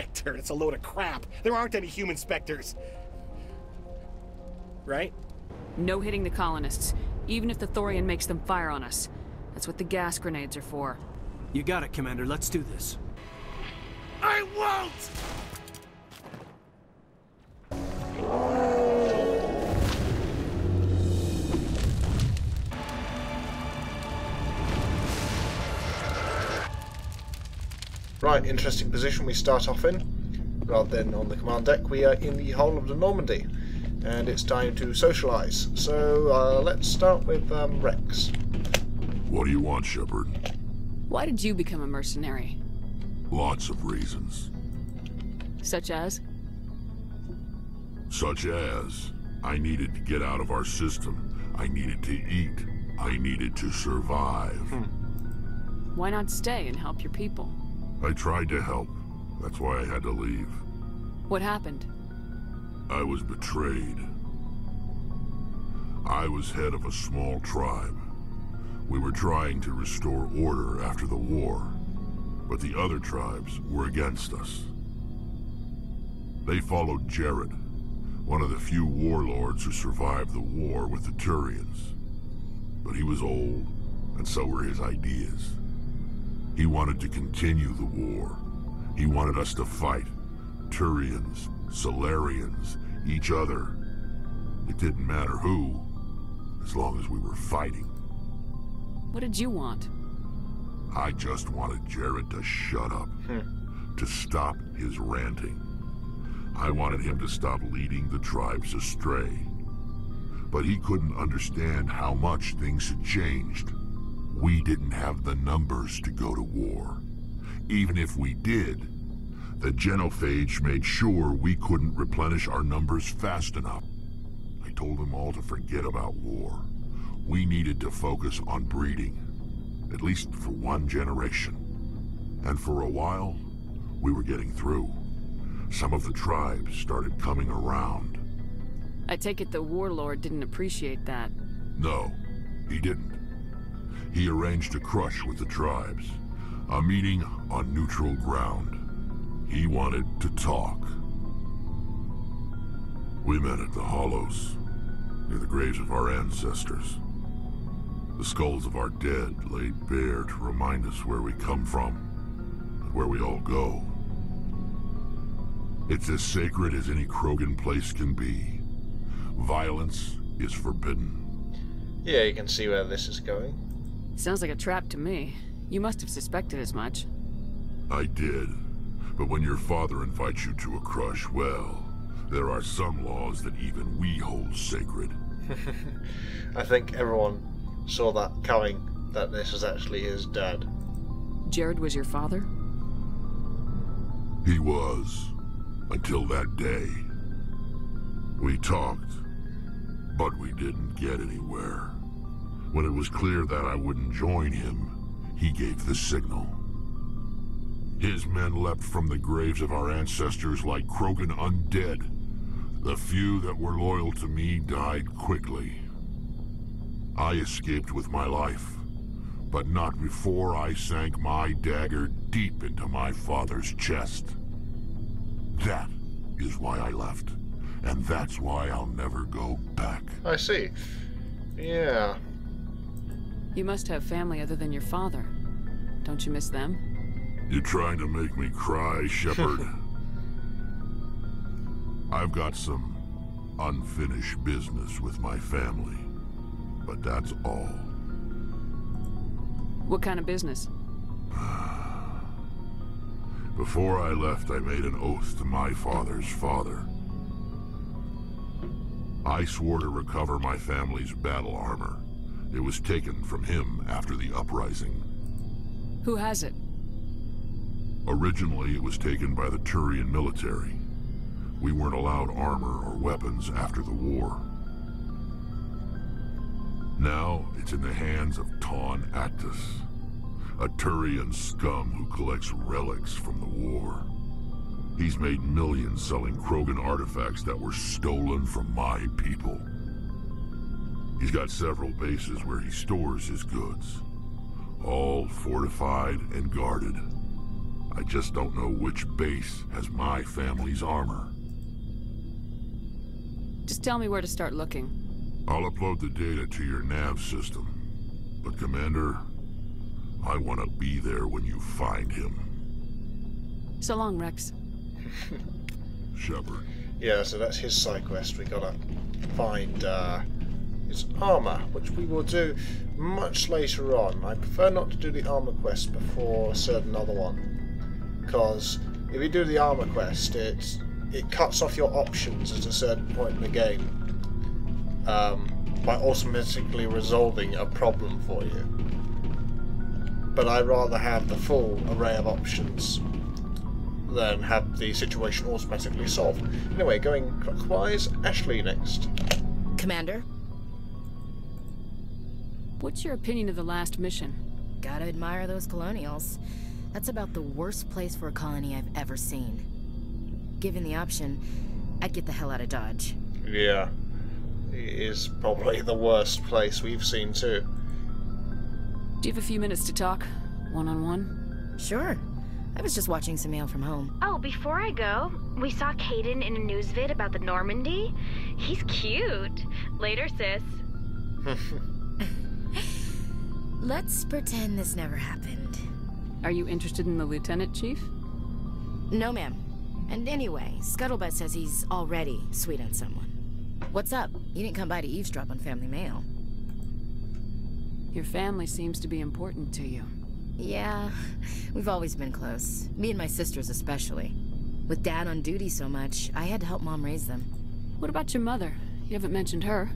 Spectre. It's a load of crap. There aren't any human specters. Right? No hitting the colonists, even if the Thorian makes them fire on us. That's what the gas grenades are for. You got it, Commander. Let's do this. I won't! Right, interesting position we start off in. Rather than on the command deck, we are in the hull of the Normandy. And it's time to socialise. So let's start with Rex. What do you want, Shepard? Why did you become a mercenary? Lots of reasons. Such as? Such as, I needed to get out of our system. I needed to eat. I needed to survive. Why not stay and help your people? I tried to help. That's why I had to leave. What happened? I was betrayed. I was head of a small tribe. We were trying to restore order after the war, but the other tribes were against us. They followed Jared, one of the few warlords who survived the war with the Turians. But he was old, and so were his ideas. He wanted to continue the war. He wanted us to fight. Turians, Solarians, each other. It didn't matter who, as long as we were fighting. What did you want? I just wanted Jared to shut up, to stop his ranting. I wanted him to stop leading the tribes astray. But he couldn't understand how much things had changed. We didn't have the numbers to go to war. Even if we did, the genophage made sure we couldn't replenish our numbers fast enough. I told them all to forget about war. We needed to focus on breeding, at least for one generation. And for a while, we were getting through. Some of the tribes started coming around. I take it the warlord didn't appreciate that. No, he didn't. He arranged a crush with the tribes, a meeting on neutral ground. He wanted to talk. We met at the Hollows, near the graves of our ancestors. The skulls of our dead laid bare to remind us where we come from, and where we all go. It's as sacred as any Krogan place can be. Violence is forbidden. Yeah, you can see where this is going. Sounds like a trap to me. You must have suspected as much. I did. But when your father invites you to a crush, well, there are some laws that even we hold sacred. I think everyone saw that coming, that this was actually his dad. Jared was your father? He was, until that day. We talked, but we didn't get anywhere. When it was clear that I wouldn't join him, he gave the signal. His men leapt from the graves of our ancestors like Krogan undead. The few that were loyal to me died quickly. I escaped with my life, but not before I sank my dagger deep into my father's chest. That is why I left, and that's why I'll never go back. I see. Yeah. You must have family other than your father. Don't you miss them? You trying to make me cry, Shepard? I've got some unfinished business with my family, but that's all. What kind of business? Before I left, I made an oath to my father's father. I swore to recover my family's battle armor. It was taken from him after the uprising. Who has it? Originally, it was taken by the Turian military. We weren't allowed armor or weapons after the war. Now, it's in the hands of Ton Actus, a Turian scum who collects relics from the war. He's made millions selling Krogan artifacts that were stolen from my people. He's got several bases where he stores his goods, all fortified and guarded. I just don't know which base has my family's armor. Just tell me where to start looking. I'll upload the data to your nav system. But Commander, I want to be there when you find him. So long, Rex. Shepard. Yeah, so that's his side quest. We gotta find his armor, which we will do much later on. I prefer not to do the armor quest before a certain other one, because if you do the armor quest, it cuts off your options at a certain point in the game by automatically resolving a problem for you. But I'd rather have the full array of options than have the situation automatically solved. Anyway, going clockwise, Ashley next. Commander? What's your opinion of the last mission? Gotta admire those colonials. That's about the worst place for a colony I've ever seen. Given the option, I'd get the hell out of Dodge. Yeah, it is probably the worst place we've seen too. Do you have a few minutes to talk? One-on-one? Sure. I was just watching some mail from home. Oh, before I go, we saw Caden in a news vid about the Normandy. He's cute. Later, sis. Let's pretend this never happened. Are you interested in the Lieutenant, Chief? No, ma'am. And anyway, Scuttlebutt says he's already sweet on someone. What's up? You didn't come by to eavesdrop on family mail. Your family seems to be important to you. Yeah, we've always been close. Me and my sisters especially. With Dad on duty so much, I had to help Mom raise them. What about your mother? You haven't mentioned her.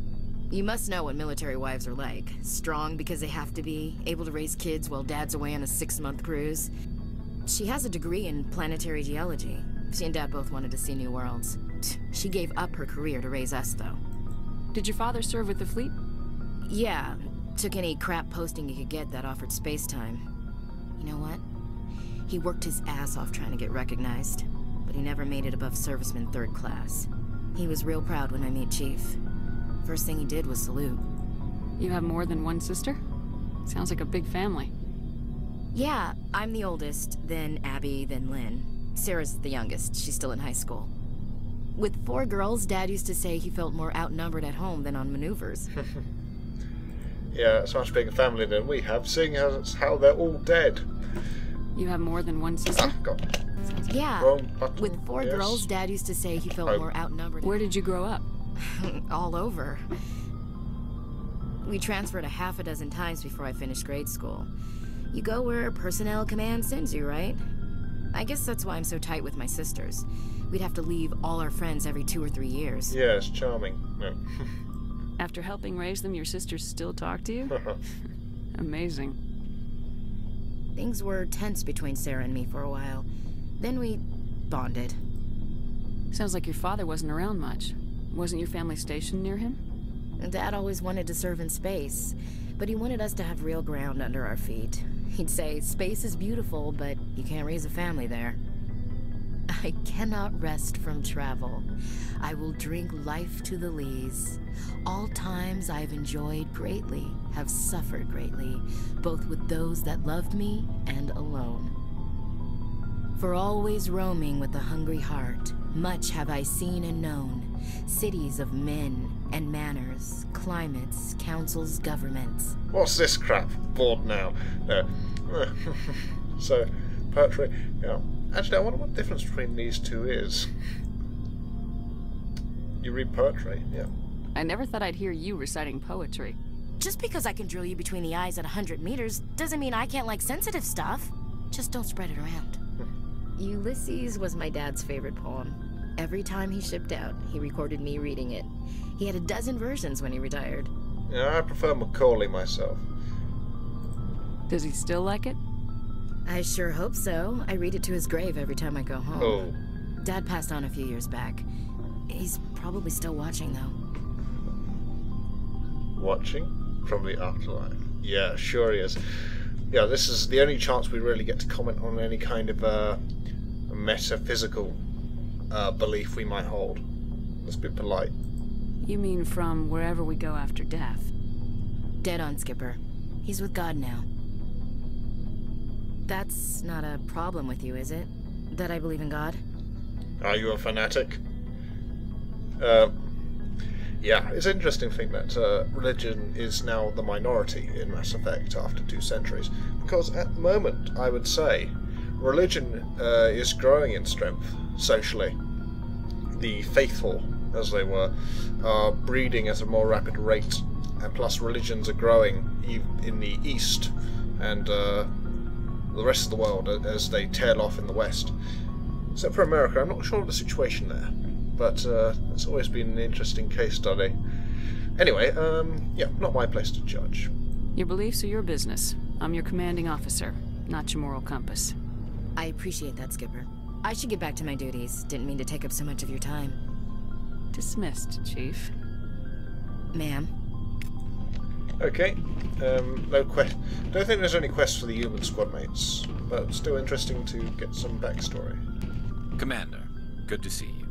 You must know what military wives are like. Strong because they have to be, able to raise kids while Dad's away on a 6-month cruise. She has a degree in planetary geology. She and Dad both wanted to see new worlds. She gave up her career to raise us, though. Did your father serve with the fleet? Yeah, took any crap posting he could get that offered space time. You know what? He worked his ass off trying to get recognized, but he never made it above serviceman 3rd class. He was real proud when I met Chief. First thing he did was salute. You have more than one sister? Sounds like a big family. Yeah, I'm the oldest, then Abby, then Lynn. Sarah's the youngest. She's still in high school. With 4 girls, Dad used to say he felt more outnumbered at home than on maneuvers. Yeah, it's a much bigger family than we have, seeing as how they're all dead. You have more than one sister? Ah, God. Yeah, Wrong button. with 4 Yes. girls, Dad used to say he felt Oh. more outnumbered. Where did you grow up? All over. We transferred a half a dozen times before I finished grade school. You go where personnel command sends you, right? I guess that's why I'm so tight with my sisters. We'd have to leave all our friends every 2 or 3 years. Yes, charming. No. After helping raise them, your sisters still talk to you? Amazing. Things were tense between Sarah and me for a while. Then we bonded. Sounds like your father wasn't around much. Wasn't your family stationed near him? Dad always wanted to serve in space, but he wanted us to have real ground under our feet. He'd say, space is beautiful, but you can't raise a family there. I cannot rest from travel. I will drink life to the lees. All times I've enjoyed greatly, have suffered greatly, both with those that loved me and alone. For always roaming with a hungry heart, much have I seen and known, cities of men and manners, climates, councils, governments. What's this crap? Bored now. No. So, poetry. Yeah. Actually, I wonder what the difference between these two is. You read poetry, yeah. I never thought I'd hear you reciting poetry. Just because I can drill you between the eyes at 100 meters doesn't mean I can't like sensitive stuff. Just don't spread it around. Ulysses was my dad's favorite poem. Every time he shipped out, he recorded me reading it. He had a dozen versions when he retired. Yeah, I prefer Macaulay myself. Does he still like it? I sure hope so. I read it to his grave every time I go home. Oh. Dad passed on a few years back. He's probably still watching, though. Watching from the afterlife. Yeah, sure he is. Yeah, this is the only chance we really get to comment on any kind of metaphysical belief we might hold. Let's be polite. You mean from wherever we go after death? Dead on, Skipper. He's with God now. That's not a problem with you, is it? That I believe in God? Are you a fanatic? Yeah, it's an interesting thing that religion is now the minority in Mass Effect after 2 centuries. Because at the moment, I would say, religion is growing in strength socially. The faithful, as they were, are breeding at a more rapid rate, and plus religions are growing in the East and the rest of the world as they tail off in the West. Except for America, I'm not sure of the situation there. But it's always been an interesting case study. Anyway, yeah, not my place to judge. Your beliefs are your business. I'm your commanding officer, not your moral compass. I appreciate that, Skipper. I should get back to my duties. Didn't mean to take up so much of your time. Dismissed, Chief. Ma'am? Okay, no quest. Don't think there's any quests for the human squad mates, but still interesting to get some backstory. Commander, good to see you.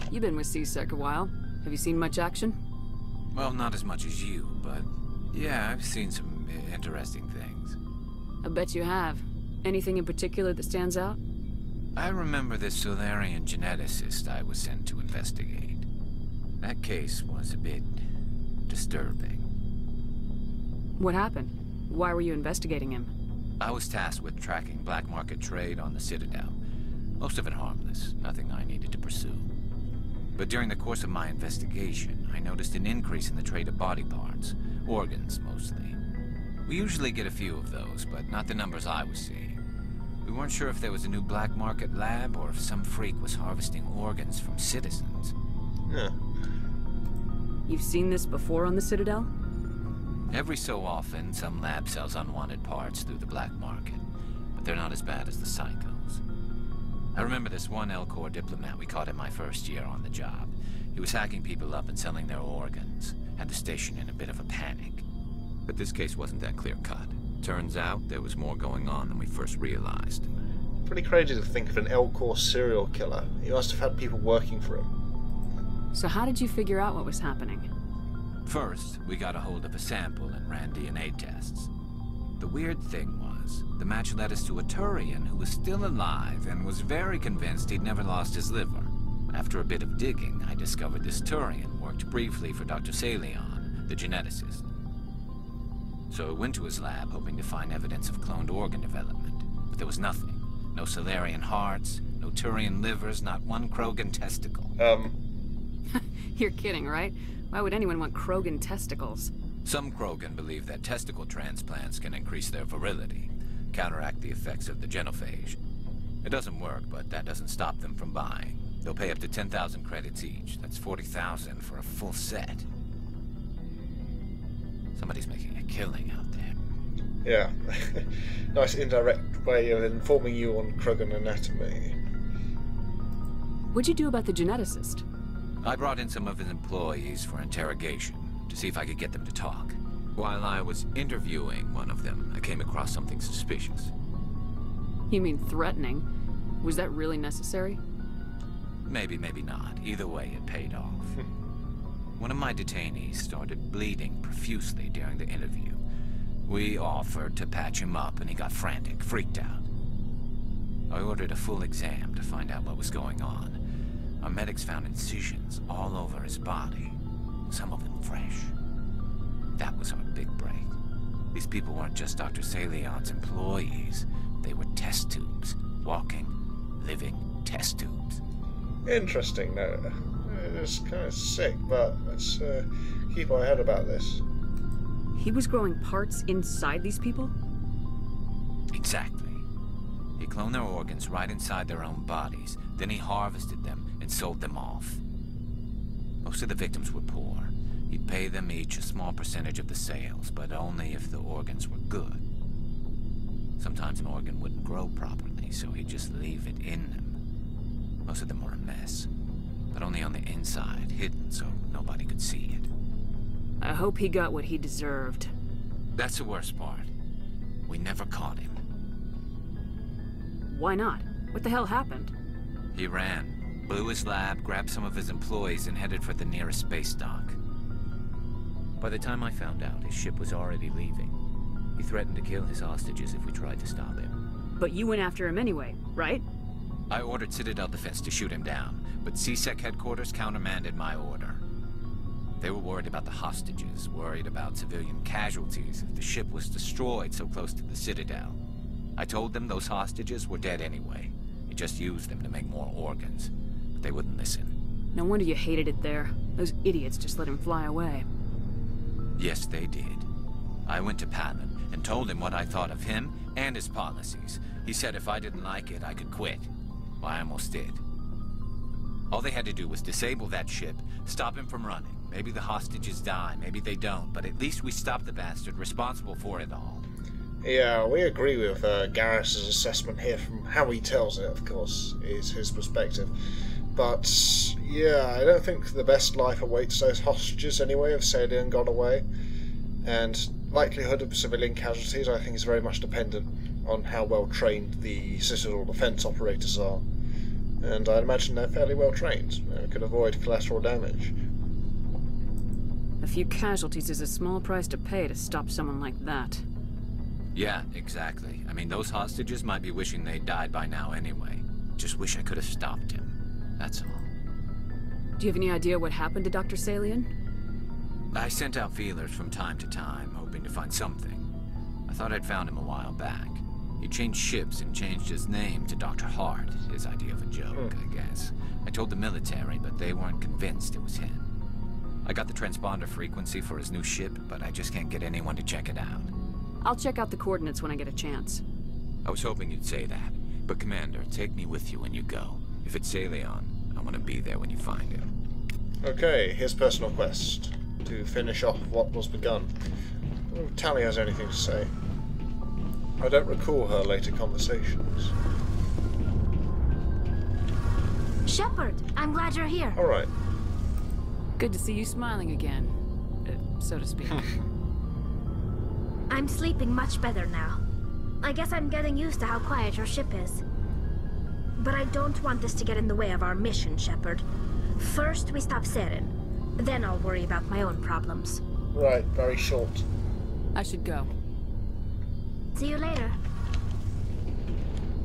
You've been with C-Sec a while. Have you seen much action? Well, not as much as you, but yeah, I've seen some interesting things. I bet you have. Anything in particular that stands out? I remember this Solarian geneticist I was sent to investigate. That case was a bit disturbing. What happened? Why were you investigating him? I was tasked with tracking black market trade on the Citadel. Most of it harmless, nothing I needed to pursue. But during the course of my investigation, I noticed an increase in the trade of body parts, organs mostly. We usually get a few of those, but not the numbers I was seeing. We weren't sure if there was a new black market lab or if some freak was harvesting organs from citizens. Yeah. You've seen this before on the Citadel? Every so often, some lab sells unwanted parts through the black market, but they're not as bad as the Psychos. I remember this one L-Corps diplomat we caught in my first year on the job. He was hacking people up and selling their organs. Had the station in a bit of a panic. But this case wasn't that clear-cut. Turns out there was more going on than we first realized. Pretty crazy to think of an L-Corps serial killer. He must have had people working for him. So how did you figure out what was happening? First, we got a hold of a sample and ran DNA tests. The weird thing was, the match led us to a Turian who was still alive and was very convinced he'd never lost his liver. After a bit of digging, I discovered this Turian worked briefly for Dr. Salion, the geneticist. So I went to his lab hoping to find evidence of cloned organ development, but there was nothing. No Solarian hearts, no Turian livers, not one Krogan testicle. You're kidding, right? Why would anyone want Krogan testicles? Some Krogan believe that testicle transplants can increase their virility, counteract the effects of the genophage. It doesn't work, but that doesn't stop them from buying. They'll pay up to 10,000 credits each. That's 40,000 for a full set. Somebody's making a killing out there. Yeah. Nice indirect way of informing you on Krogan anatomy. What'd you do about the geneticist? I brought in some of his employees for interrogation, to see if I could get them to talk. While I was interviewing one of them, I came across something suspicious. You mean threatening? Was that really necessary? Maybe, maybe not. Either way, it paid off. One of my detainees started bleeding profusely during the interview. We offered to patch him up, and he got frantic, freaked out. I ordered a full exam to find out what was going on. Our medics found incisions all over his body, some of them fresh. That was our big break. These people weren't just Dr. Salion's employees. They were test tubes. Walking, living test tubes. Interesting, no. It's kind of sick, but let's keep our head about this. He was growing parts inside these people? Exactly. He cloned their organs right inside their own bodies. Then he harvested them and sold them off. Most of the victims were poor. He'd pay them each a small percentage of the sales, but only if the organs were good. Sometimes an organ wouldn't grow properly, so he'd just leave it in them. Most of them were a mess, but only on the inside, hidden so nobody could see it. I hope he got what he deserved. That's the worst part. We never caught him. Why not? What the hell happened? He ran, blew his lab, grabbed some of his employees, and headed for the nearest space dock. By the time I found out, his ship was already leaving. He threatened to kill his hostages if we tried to stop him. But you went after him anyway, right? I ordered Citadel Defense to shoot him down, but CSEC headquarters countermanded my order. They were worried about the hostages, worried about civilian casualties if the ship was destroyed so close to the Citadel. I told them those hostages were dead anyway. They just used them to make more organs, but they wouldn't listen. No wonder you hated it there. Those idiots just let him fly away. Yes, they did. I went to Patton and told him what I thought of him and his policies. He said if I didn't like it, I could quit. Well, I almost did. All they had to do was disable that ship, stop him from running. Maybe the hostages die, maybe they don't, but at least we stopped the bastard responsible for it all. Yeah, we agree with Garrus's assessment here from how he tells it, of course, is his perspective. But, yeah, I don't think the best life awaits those hostages anyway if Salian got away. And likelihood of civilian casualties, I think, is very much dependent on how well trained the Citadel defense operators are. And I'd imagine they're fairly well trained. They could avoid collateral damage. A few casualties is a small price to pay to stop someone like that. Yeah, exactly. I mean, those hostages might be wishing they'd died by now anyway. Just wish I could have stopped him. That's all. Do you have any idea what happened to Dr. Salian? I sent out feelers from time to time, hoping to find something. I thought I'd found him a while back. He changed ships and changed his name to Dr. Hart, his idea of a joke, I guess. I told the military, but they weren't convinced it was him. I got the transponder frequency for his new ship, but I just can't get anyone to check it out. I'll check out the coordinates when I get a chance. I was hoping you'd say that. But Commander, take me with you when you go. If it's Salion, I want to be there when you find him. Okay, his personal quest. To finish off what was begun. I don't know if Tali has anything to say. I don't recall her later conversations. Shepard, I'm glad you're here. Alright. Good to see you smiling again, so to speak. I'm sleeping much better now. I guess I'm getting used to how quiet your ship is. But I don't want this to get in the way of our mission, Shepard. First, we stop Saren. Then I'll worry about my own problems. Right, very short. I should go. See you later.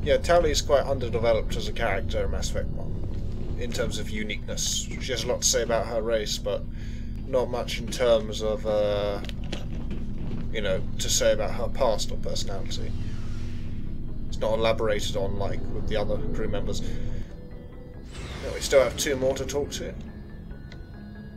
Yeah, Tali's quite underdeveloped as a character in Mass Effect 1. In terms of uniqueness. She has a lot to say about her race, but not much in terms of, you know, to say about her past or personality. It's not elaborated on like with the other crew members. We still have two more to talk to.